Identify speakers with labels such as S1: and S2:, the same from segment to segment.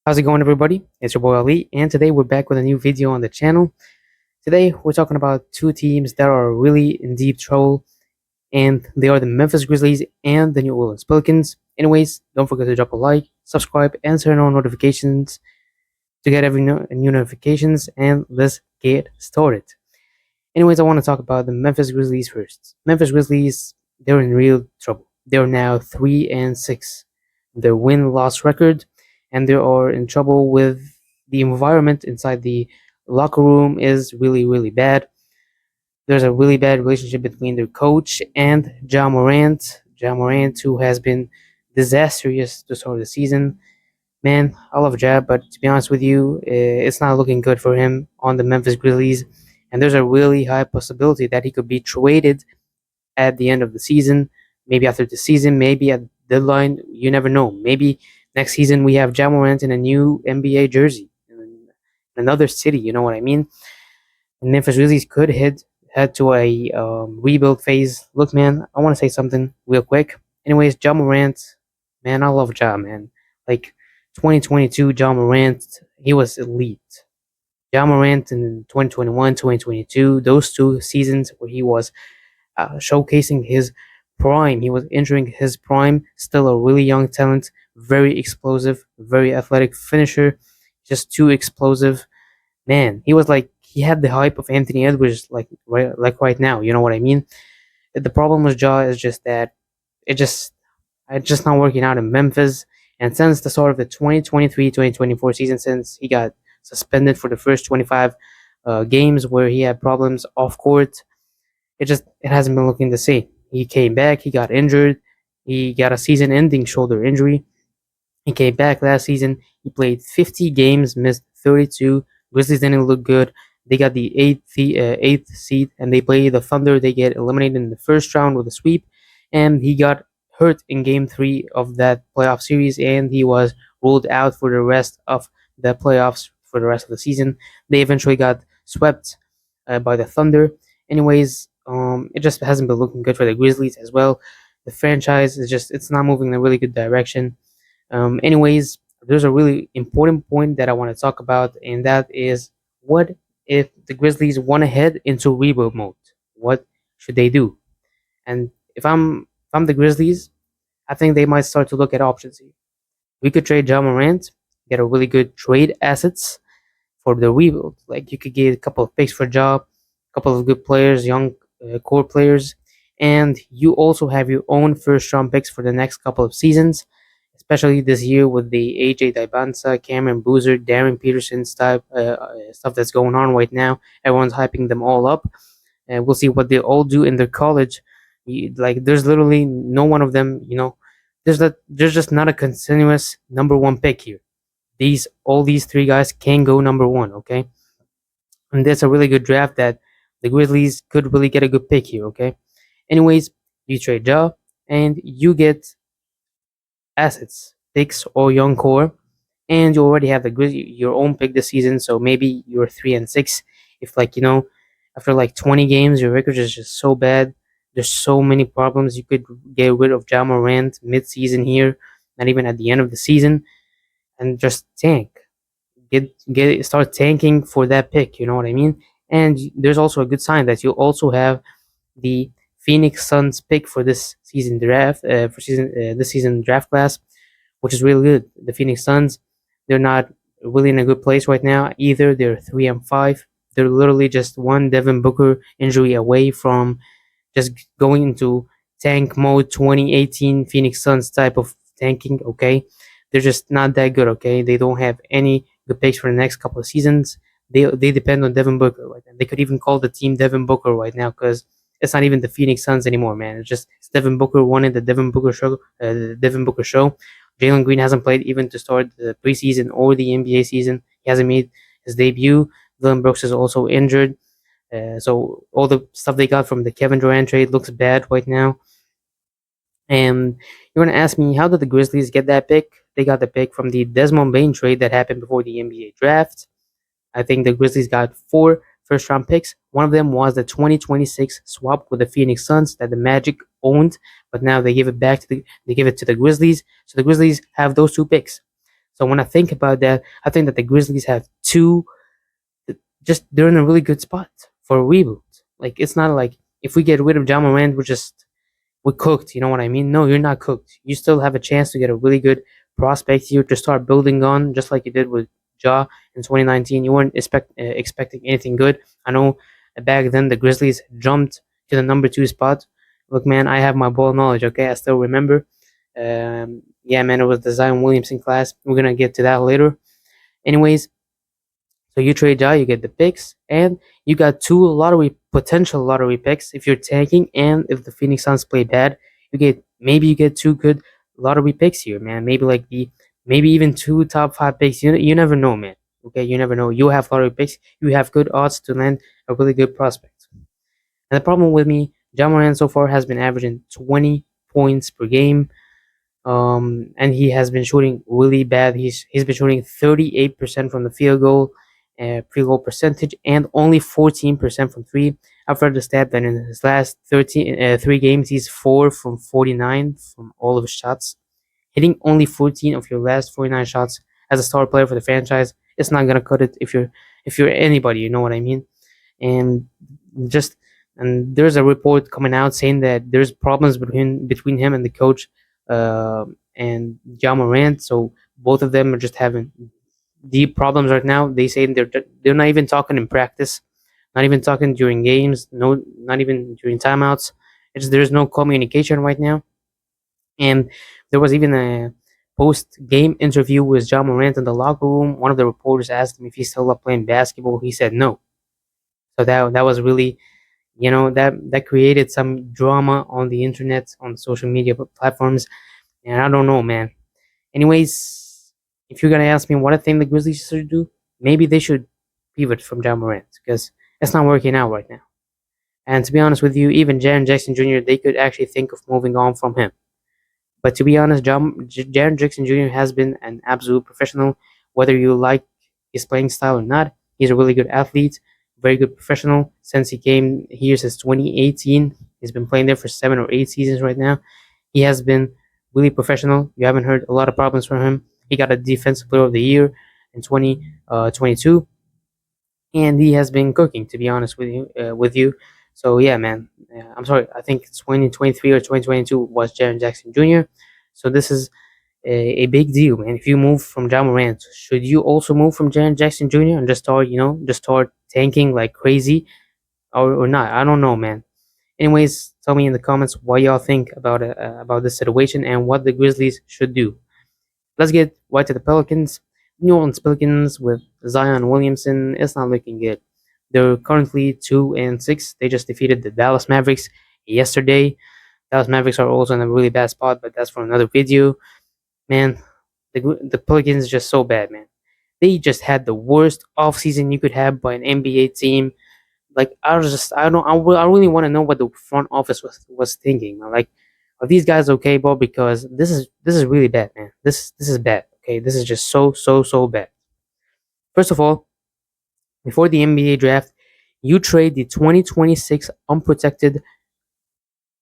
S1: How's it going, everybody? It's your boy Ali, and today we're back with a new video on the channel. Today we're talking about two teams that are really in deep trouble, and they are the Memphis Grizzlies and the New Orleans Pelicans. Anyways, don't forget to drop a like, subscribe, and turn on notifications to get every new notifications, and let's get started. Anyways, I want to talk about the Memphis Grizzlies first. Memphis Grizzlies, they're in real trouble. They're now 3-6. Their win-loss record, and they are in trouble with the environment inside the locker room is really bad. There's a really bad relationship between their coach and John Morant. John Morant, who has been disastrous to start the season. Man, I love Jab, but to be honest with you, it's not looking good for him on the Memphis Grizzlies. And there's a really high possibility that he could be traded at the end of the season, maybe after the season, maybe at the deadline. You never know. Maybe next season we have Ja Morant in a new NBA jersey in another city. You know what I mean? And Memphis Grizzlies could head to a rebuild phase. Look, man, I want to say something real quick. Anyways, Ja Morant, man, I love Ja, man. Like 2022, Ja Morant, he was elite. Ja Morant in 2021, 2022, those two seasons where he was showcasing his prime. He was entering his prime, still a really young talent, very explosive, very athletic finisher, just too explosive. Man, he was like he had the hype of Anthony Edwards, like right now. You know what I mean? The problem with Jaw is just that it just it's just not working out in Memphis. And since the start of the 2023-2024 season, since he got suspended for the first 25 games where he had problems off court, it hasn't been looking the same. He came back, he got injured, he got a season-ending shoulder injury. He came back last season. He played 50 games, missed 32. Grizzlies didn't look good. They got the eighth seed, and they play the Thunder. They get eliminated in the first round with a sweep, and he got hurt in Game 3 of that playoff series, and he was ruled out for the rest of the playoffs for the rest of the season. They eventually got swept by the Thunder. Anyways, it just hasn't been looking good for the Grizzlies as well. The franchise is it's not moving in a really good direction. Anyways, there's a really important point that I want to talk about, and that is what if the Grizzlies want to head into rebuild mode? What should they do? And if I'm the Grizzlies, I think they might start to look at options here. We could trade John Morant, get a really good trade assets for the rebuild. Like you could get a couple of picks for Ja, a couple of good players, young core players, and you also have your own first round picks for the next couple of seasons, especially this year with the AJ Dibansa, Cameron Boozer, Darren Peterson stuff that's going on right now. Everyone's hyping them all up, and we'll see what they all do in their college. Like there's literally no one of them. There's just not a continuous number one pick here. All these three guys can go number one, okay? And that's a really good draft that the Grizzlies could really get a good pick here, okay? Anyways, you trade Ja and you get assets, picks or young core, and you already have your own pick this season, so maybe you're 3-6. If after like 20 games your record is just so bad, there's so many problems, you could get rid of Ja Morant mid-season here, not even at the end of the season, and just tank. Start tanking for that pick. You know what I mean? And there's also a good sign that you also have the Phoenix Suns pick for this season draft this season draft class, which is really good. The Phoenix Suns, they're not really in a good place right now either. They're 3-5. They're literally just one Devin Booker injury away from just going into tank mode 2018 Phoenix Suns type of tanking, okay? They're just not that good, okay? They don't have any good picks for the next couple of seasons. They depend on Devin Booker right now. They could even call the team Devin Booker right now because it's not even the Phoenix Suns anymore, man. It's Devin Booker wanted the Devin Booker show. The Devin Booker show. Jalen Green hasn't played even to start the preseason or the NBA season. He hasn't made his debut. Dylan Brooks is also injured. So all the stuff they got from the Kevin Durant trade looks bad right now. And you're gonna ask me, how did the Grizzlies get that pick? They got the pick from the Desmond Bain trade that happened before the NBA draft. I think the Grizzlies got 4 first-round picks. One of them was the 2026 swap with the Phoenix Suns that the Magic owned, but now they give it to the Grizzlies. So the Grizzlies have those 2 picks. So when I think about that, I think that the Grizzlies have two, just they're in a really good spot for a rebuild. Like it's not like if we get rid of John Morant, we're cooked. You know what I mean? No, you're not cooked. You still have a chance to get a really good prospect here to start building on, just like you did with Ja in 2019. You weren't expecting anything good. I know back then the Grizzlies jumped to the number 2 spot. Look, man, I have my ball knowledge. Okay, I still remember. Yeah, man, it was the Zion Williamson class. We're gonna get to that later. Anyways, so you trade Ja, you get the picks, and you got two potential lottery picks if you're tanking, and if the Phoenix Suns play bad, you get two good lottery picks here, man. Maybe even two top 5 picks. You never know, man. Okay, you never know. You have lottery picks. You have good odds to land a really good prospect. And the problem with me, John Moran so far has been averaging 20 points per game, and he has been shooting really bad. He's been shooting 38% from the field goal percentage, and only 14% from three. I've heard the stat that in his last 3 games, he's 4 from 49 from all of his shots. Hitting only 14 of your last 49 shots as a star player for the franchise, it's not gonna cut it if you're anybody. You know what I mean? And just and there's a report coming out saying that there's problems between him and the coach uh, and John Morant. So both of them are just having deep problems right now. They say they're not even talking in practice, not even talking during games, no, not even during timeouts. There's no communication right now. And there was even a post game interview with John Morant in the locker room. One of the reporters asked him if he's still up playing basketball. He said no. So that was really, that created some drama on the internet, on social media platforms, and I don't know, man. Anyways, if you're gonna ask me what I think the Grizzlies should do, maybe they should pivot from John Morant because it's not working out right now. And to be honest with you, even Jaren Jackson Jr. they could actually think of moving on from him. But to be honest, Jaren Jackson Jr. has been an absolute professional. Whether you like his playing style or not, he's a really good athlete, very good professional. Since he came here since 2018, he's been playing there for 7 or 8 seasons right now. He has been really professional. You haven't heard a lot of problems from him. He got a Defensive Player of the Year in 2022, and he has been cooking. To be honest with you. So yeah, man. I'm sorry. I think 2023 or 2022 was Jaren Jackson Jr. So this is a big deal, man. If you move from John Morant, should you also move from Jaren Jackson Jr. and just start tanking like crazy, or not? I don't know, man. Anyways, tell me in the comments what y'all think about this situation and what the Grizzlies should do. Let's get right to the Pelicans. New Orleans Pelicans with Zion Williamson. It's not looking good. They're currently 2-6. They just defeated the Dallas Mavericks yesterday. Dallas Mavericks are also in a really bad spot, but that's for another video. Man, the Pelicans just so bad, man. They just had the worst offseason you could have by an NBA team. Like I really want to know what the front office was thinking. Like, are these guys okay, bro? Because this is really bad, man. This is bad. Okay, this is just so bad. First of all, before the NBA draft, you trade the 2026 unprotected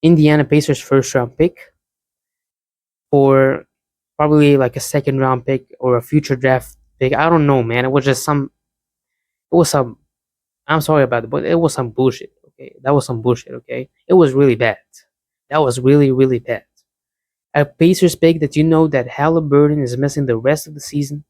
S1: Indiana Pacers first round pick for probably like a second round pick or a future draft pick. I don't know, man. It was some I'm sorry about it, but it was some bullshit. Okay, that was some bullshit. Okay, it was really bad. That was really bad. A Pacers pick that you know that Halliburton is missing the rest of the season.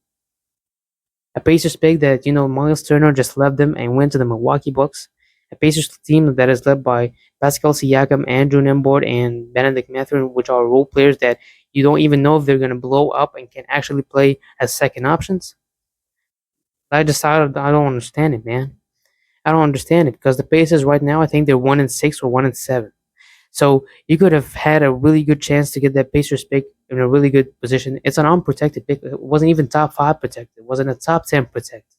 S1: A Pacers pick that you know Miles Turner just left them and went to the Milwaukee Bucks. A Pacers team that is led by Pascal Siakam, Andrew Nembhard, and Benedict Mathurin, which are role players that you don't even know if they're gonna blow up and can actually play as second options. I don't understand it, man. I don't understand it because the Pacers right now, I think they're 1-6 or 1-7. So you could have had a really good chance to get that Pacers pick in a really good position. It's an unprotected pick. It wasn't even top 5 protected. It wasn't a top 10 protected.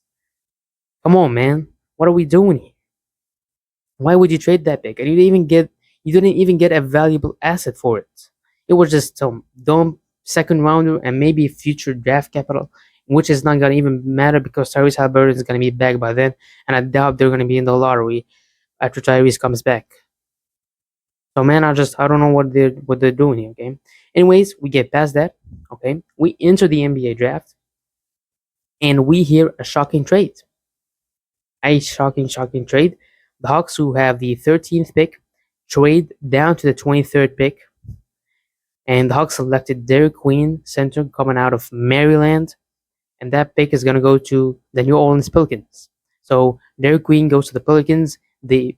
S1: Come on, man. What are we doing here? Why would you trade that pick? And you didn't even get a valuable asset for it. It was just some dumb second rounder and maybe future draft capital, which is not gonna even matter because Tyrese Halliburton is gonna be back by then, and I doubt they're gonna be in the lottery after Tyrese comes back. So man, I don't know what they're doing here. Okay. Anyways, we get past that. Okay, we enter the NBA draft. And we hear a shocking trade. A shocking trade. The Hawks, who have the 13th pick, trade down to the 23rd pick, and the Hawks selected Derek Queen, center coming out of Maryland, and that pick is going to go to the New Orleans Pelicans. So Derek Queen goes to the Pelicans. They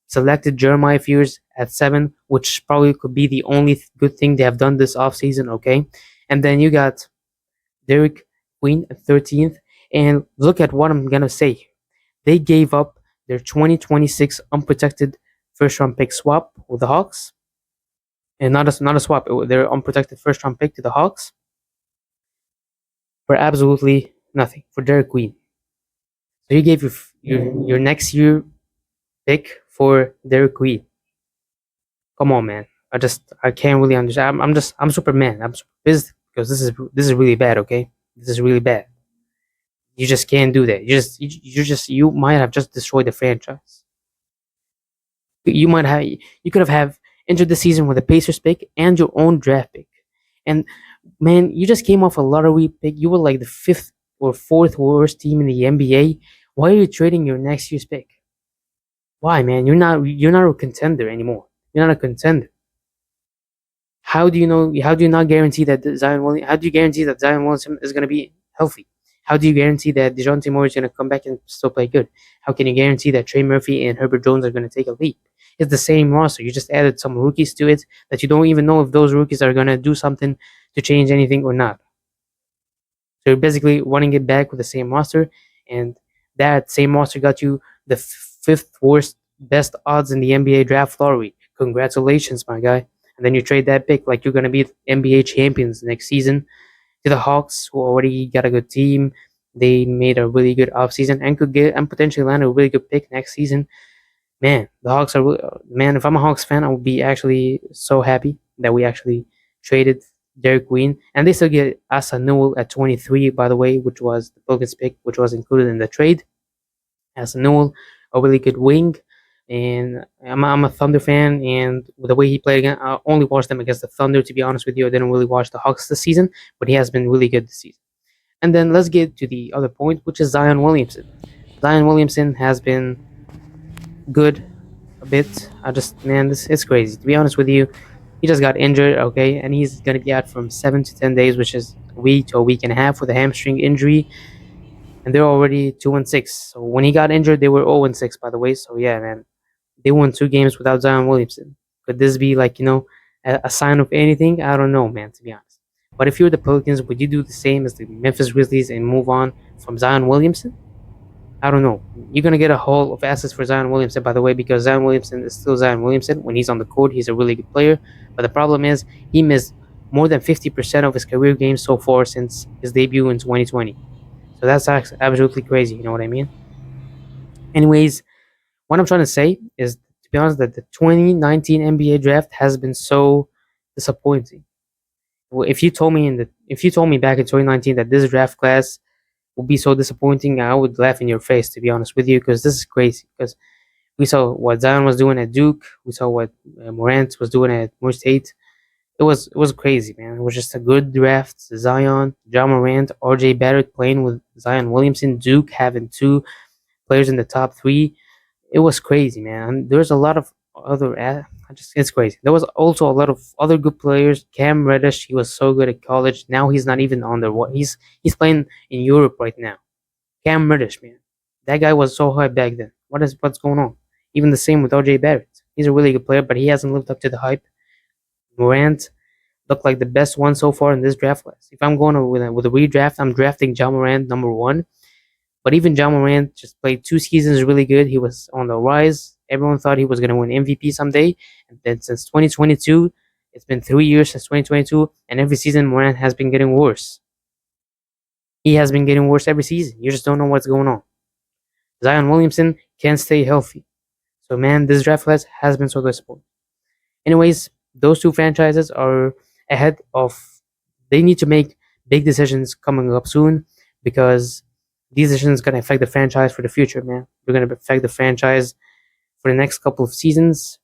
S1: selected Jeremiah Fears at 7, which probably could be the only good thing they have done this offseason, okay? And then you got Derek Queen at 13th. And look at what I'm going to say. They gave up their 2026 unprotected first round pick swap with the Hawks. And not a swap, their unprotected first round pick to the Hawks for absolutely nothing for Derek Queen. So you gave your next year pick for Derek Queen. Come on, man. I can't really understand. I'm Superman. I'm super pissed because this is really bad. Okay, this is really bad. You just can't do that. You might have just destroyed the franchise. You could have entered the season with a Pacers pick and your own draft pick. And man, you just came off a lottery pick. You were like the fifth or fourth worst team in the NBA. Why are you trading your next year's pick? Why, man? You're not a contender anymore. You're not a contender. How do you know? How do you not guarantee that How do you guarantee that Zion Williamson is going to be healthy? How do you guarantee that Dejounte Moore is going to come back and still play good? How can you guarantee that Trey Murphy and Herbert Jones are going to take a leap? It's the same roster. You just added some rookies to it that you don't even know if those rookies are going to do something to change anything or not. So you're basically running it back with the same roster, and that same roster got you the fifth worst best odds in the NBA draft lottery. Congratulations, my guy. And then you trade that pick like you're going to be NBA champions next season to the Hawks, who already got a good team. They made a really good offseason and could get and potentially land a really good pick next season. Man, the Hawks are really, man. If I'm a Hawks fan, I would be actually so happy that we actually traded Derek Queen, and they still get Asa Newell at 23, by the way, which was the Pelicans pick, which was included in the trade. Asa Newell, a really good wing, and I'm a Thunder fan, and the way he played again, I only watched them against the Thunder. To be honest with you, I didn't really watch the Hawks this season, but he has been really good this season. And then let's get to the other point, which is Zion Williamson. Zion Williamson has been good a bit. This it's crazy. To be honest with you, he just got injured, okay, and he's gonna be out from 7 to 10 days, which is a week to a week and a half with a hamstring injury. And they're already 2-6. So when he got injured, they were 0-6, by the way. So yeah, man, they won 2 games without Zion Williamson. Could this be like a sign of anything? I don't know, man. To be honest. But if you're the Pelicans, would you do the same as the Memphis Grizzlies and move on from Zion Williamson? I don't know. You're gonna get a haul of assets for Zion Williamson, by the way, because Zion Williamson is still Zion Williamson. When he's on the court, he's a really good player. But the problem is he missed more than 50% of his career games so far since his debut in 2020. So that's absolutely crazy. You know what I mean? Anyways, what I'm trying to say is, to be honest, that the 2019 NBA draft has been so disappointing. Well, if you told me back in 2019 that this draft class would be so disappointing, I would laugh in your face, to be honest with you, because this is crazy. Because we saw what Zion was doing at Duke, we saw what Morant was doing at Moore State. It was crazy, man. It was just a good draft. Zion, John Morant, R.J. Barrett playing with Zion Williamson, Duke having two players in the top three. It was crazy, man. And there's a lot of other. It's crazy. There was also a lot of other good players. Cam Reddish, he was so good at college. Now he's not even on the what. He's playing in Europe right now. Cam Reddish, man, that guy was so high back then. What's going on? Even the same with R.J. Barrett. He's a really good player, but he hasn't lived up to the hype. Morant looked like the best one so far in this draft class. If I'm going with a redraft, I'm drafting John Morant number one. But even John Morant just played 2 seasons really good. He was on the rise. Everyone thought he was going to win MVP someday. And then since 2022, it's been 3 years since 2022, and every season Morant has been getting worse. He has been getting worse every season. You just don't know what's going on. Zion Williamson can't stay healthy. So, man, this draft class has been so disappointing. Anyways, those two franchises are ahead of. They need to make big decisions coming up soon because these decisions going to affect the franchise for the future, man. They're going to affect the franchise for the next couple of seasons.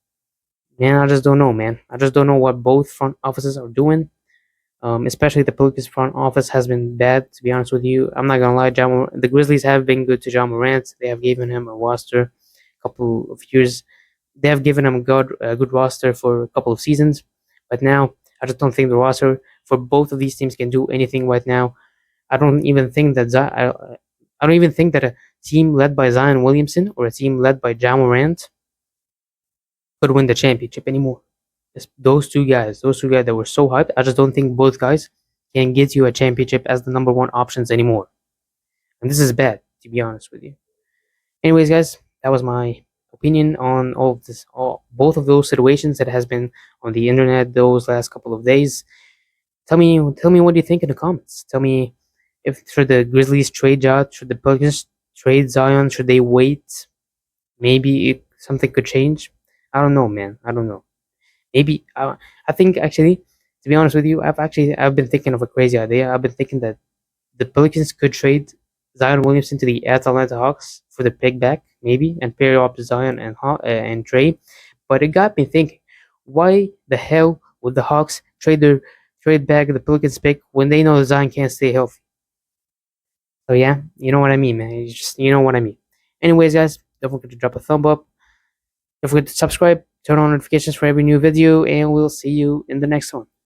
S1: Man, I just don't know, man. I just don't know what both front offices are doing. Especially the Pelicans front office has been bad, to be honest with you. I'm not gonna lie, the Grizzlies have been good to John Morant. They have given him a roster a couple of years. They have given him a good roster for a couple of seasons, but now I just don't think the roster for both of these teams can do anything right now. I don't even think that I don't even think that a team led by Zion Williamson or a team led by John Morant could win the championship anymore. Those two guys that were so hyped, I just don't think both guys can get you a championship as the number one options anymore. And this is bad, to be honest with you. Anyways, guys, that was my opinion on all of this, both of those situations that has been on the internet those last couple of days. Tell me what you think in the comments. Tell me if should the Grizzlies trade out, should the Pelicans trade Zion, should they wait? Maybe something could change. I don't know, man. I don't know. Maybe I think actually, to be honest with you, I've been thinking of a crazy idea. I've been thinking that the Pelicans could trade Zion Williamson to the Atlanta Hawks for the pick back, maybe, and pair up Zion and Trey. But it got me thinking, why the hell would the Hawks trade back the Pelicans pick when they know Zion can't stay healthy? So yeah, you know what I mean, man. You know what I mean. Anyways, guys, don't forget to drop a thumb up. Don't forget to subscribe, turn on notifications for every new video, and we'll see you in the next one.